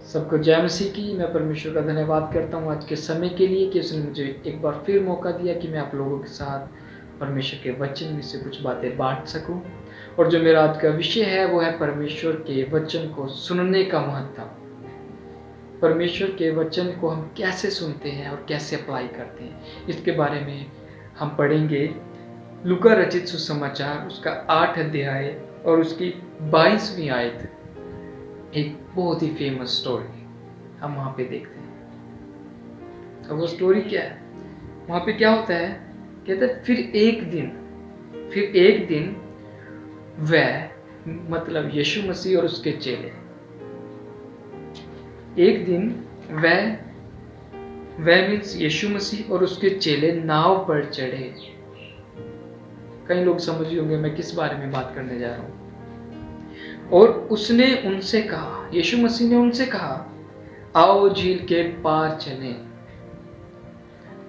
सबको जय मसीह की। मैं परमेश्वर का धन्यवाद करता हूँ आज के समय के लिए कि उसने मुझे एक बार फिर मौका दिया कि मैं आप लोगों के साथ परमेश्वर के वचन में से कुछ बातें बांट सकूं। और जो मेरा आज का विषय है वो है परमेश्वर के वचन को सुनने का महत्व। परमेश्वर के वचन को हम कैसे सुनते हैं और कैसे अप्लाई करते हैं, इसके बारे में हम पढ़ेंगे। लूका रचित सुसमाचार उसका 8 अध्याय और उसकी 22वीं आयत, एक बहुत ही फेमस स्टोरी हम वहाँ पे देखते हैं। और वो स्टोरी क्या है, वहाँ पे क्या होता है, कहते हैं फिर एक दिन वह, मतलब यीशु मसीह और उसके चेले, एक दिन वह मीन्स यीशु मसीह और उसके चेले नाव पर चढ़े। कई लोग समझ होंगे मैं किस बारे में बात करने जा रहा हूँ। और उसने उनसे कहा, यीशु मसीह ने उनसे कहा, आओ झील के पार चलें,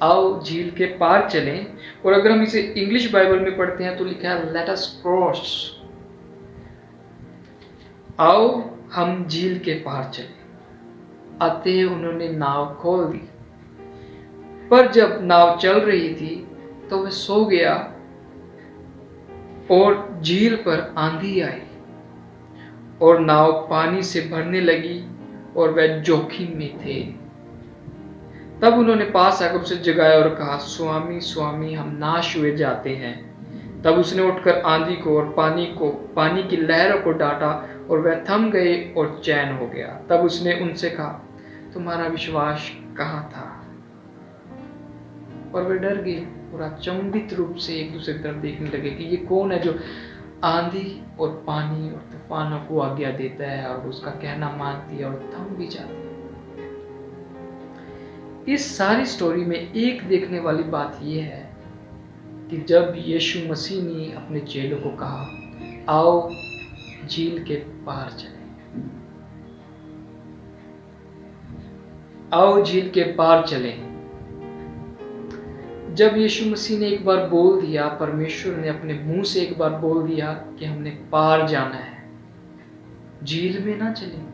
आओ झील के पार चलें। और अगर हम इसे इंग्लिश बाइबल में पढ़ते हैं तो लिखा है लेट अस क्रॉस, आओ हम झील के पार चलें। आते ही उन्होंने नाव खोल दी, पर जब नाव चल रही थी तो वह सो गया और झील पर आंधी आई और नाव पानी से भरने लगी और वह जोखिम में थे। तब उन्होंने पास आकर उसे जगाया और कहा, स्वामी स्वामी, हम नाश हुए जाते हैं। तब उसने उठकर आंधी को और पानी की लहरों को डांटा और वह थम गए और चैन हो गया। तब उसने उनसे कहा, तुम्हारा विश्वास कहाँ था? और वे डर गए और अचंभित रूप से एक दूसरे की तरफ देखने लगे कि ये कौन है जो आंधी और पानी और तूफानों को आज्ञा देता है और उसका कहना मानती है और थम भी जाती है। इस सारी स्टोरी में एक देखने वाली बात यह है कि जब यीशु मसीह ने अपने चेलों को कहा, आओ झील के पार चलें, आओ झील के पार चलें। जब यीशु मसीह ने एक बार बोल दिया, परमेश्वर ने अपने मुंह से एक बार बोल दिया कि हमने पार जाना है, झील में ना चलें।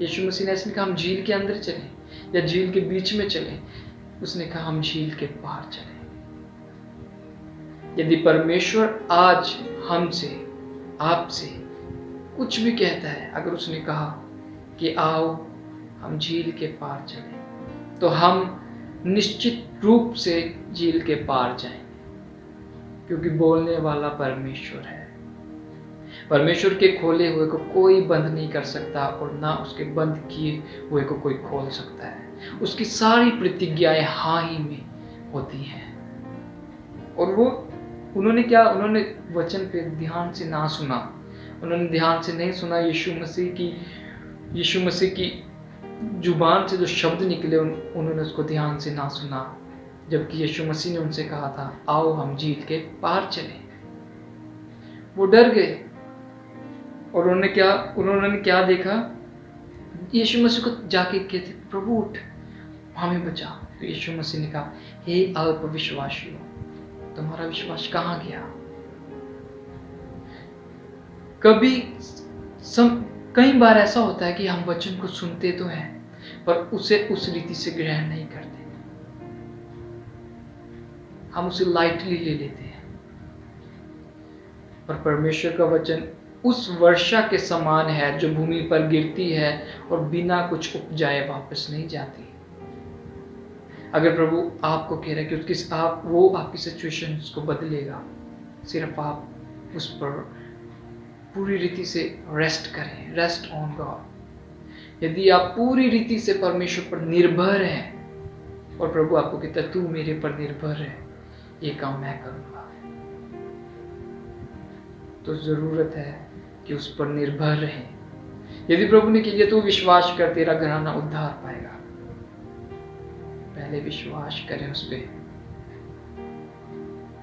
यीशु मसीह ने ऐसे कहा हम झील के अंदर चलें या झील के बीच में चलें, उसने कहा हम झील के पार चलें। यदि परमेश्वर आज हमसे, आपसे कुछ भी कहता है, अगर उसने कहा कि आओ हम झील के पार चलें, तो हम निश्चित रूप से झील के पार जाएंगे, क्योंकि बोलने वाला परमेश्वर है। परमेश्वर के खोले हुए को कोई बंद नहीं कर सकता और ना उसके बंद किए हुए को कोई खोल सकता है। उसकी सारी प्रतिज्ञाएं हाँ ही में होती हैं। और वो उन्होंने वचन पे ध्यान से ना सुना, उन्होंने ध्यान से नहीं सुना। यीशु मसीह की जुबान से जो शब्द निकले उन्होंने उसको ध्यान से ना सुना, जबकि यीशु मसीह ने उनसे कहा था, आओ हम झील के पार चलें। वो डर गए और उन्होंने क्या देखा, यीशु मसीह को जाके कहते, प्रभु उठ, हमें बचा। तो यीशु मसीह ने कहा, हे अल्प विश्वासियों, तुम्हारा विश्वास कहाँ गया? कई बार ऐसा होता है कि हम वचन को सुनते तो हैं पर उसे उस रीति से ग्रहण नहीं करते, हम उसे लाइटली ले लेते हैं। पर परमेश्वर का वचन उस वर्षा के समान है जो भूमि पर गिरती है और बिना कुछ उपजाए वापस नहीं जाती। अगर प्रभु आपको कह रहा है कि वो आपकी सिचुएशन को बदलेगा, सिर्फ आप उस पर पूरी रीति से रेस्ट करें, रेस्ट ऑन गॉड। यदि आप पूरी रीति से परमेश्वर पर निर्भर हैं और प्रभु आपको कहता है, तू मेरे पर निर्भर है, ये काम मैं करूंगा, तो जरूरत है कि उस पर निर्भर रहें। यदि प्रभु ने किया तो विश्वास कर, तेरा घराना उद्धार पाएगा। पहले विश्वास करें उस पे,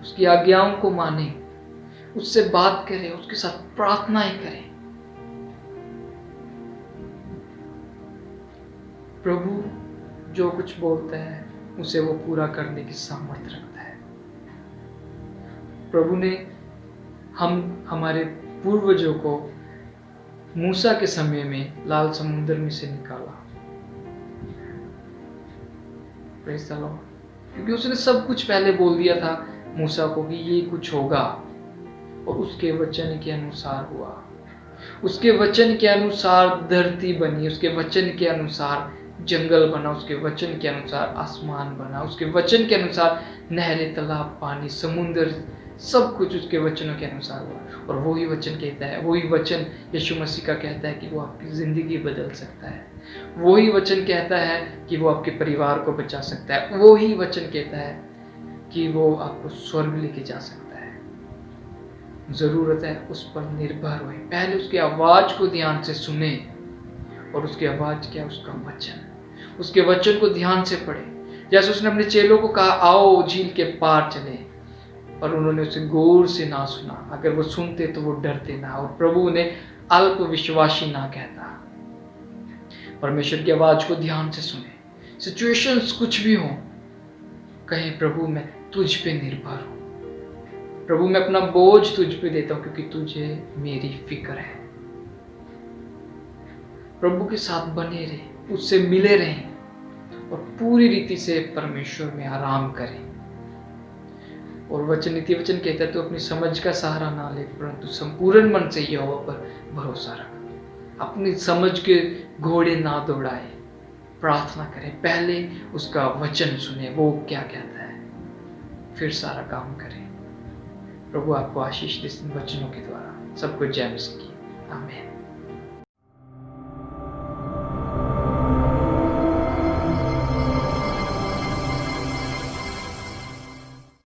उसकी आज्ञाओं को माने, उससे बात करें, उसके साथ प्रार्थनाएं करें। प्रभु जो कुछ बोलता है उसे वो पूरा करने की सामर्थ्य रखता है। प्रभु ने हमारे पूर्वजों को मूसा के समय में लाल समुद्र में से निकाला प्रेज़ द लॉर्ड। क्योंकि उसने सब कुछ पहले बोल दिया था मूसा को कि ये कुछ होगा, और उसके वचन के अनुसार हुआ। उसके वचन के अनुसार धरती बनी, उसके वचन के अनुसार जंगल बना, उसके वचन के अनुसार आसमान बना, उसके वचन के अनुसार नहरें, तालाब, पानी, समुद्र, सब कुछ उसके वचनों के अनुसार हुआ। और वही वचन कहता है, वही वचन यीशु मसीह का कहता है कि वो आपकी ज़िंदगी बदल सकता है। वही वचन कहता है कि वो आपके परिवार को बचा सकता है। वही वचन कहता है कि वो आपको स्वर्ग लेके जा सकता है। ज़रूरत है उस पर निर्भर होए, पहले उसकी आवाज़ को ध्यान से सुने। और उसकी आवाज़ क्या? उसका वचन। उसके वचन को ध्यान से पढ़े। जैसे उसने अपने चेलों को कहा, आओ झील के पार चले, और उन्होंने उसे गौर से ना सुना। अगर वो सुनते तो वो डरते ना, और प्रभु उन्हें अल्प विश्वासी ना कहता। परमेश्वर की आवाज को ध्यान से सुने। सिचुएशंस कुछ भी हो, कहें प्रभु मैं तुझ पे निर्भर हूं, प्रभु मैं अपना बोझ तुझ पे देता हूं, क्योंकि तुझे मेरी फिक्र है। प्रभु के साथ बने रहे, उससे मिले रहें, और पूरी रीति से परमेश्वर में आराम करें। और वचन, नीति वचन कहता है, तो अपनी समझ का सहारा ना ले, परंतु संपूर्ण मन से यहोवा पर भरोसा रख। अपनी समझ के घोड़े ना दौड़ाए, प्रार्थना करें, पहले उसका वचन सुने, वो क्या कहता है, फिर सारा काम करें। प्रभु आपको आशीष दे इन वचनों के द्वारा। सबको जय मसीह की। आमीन।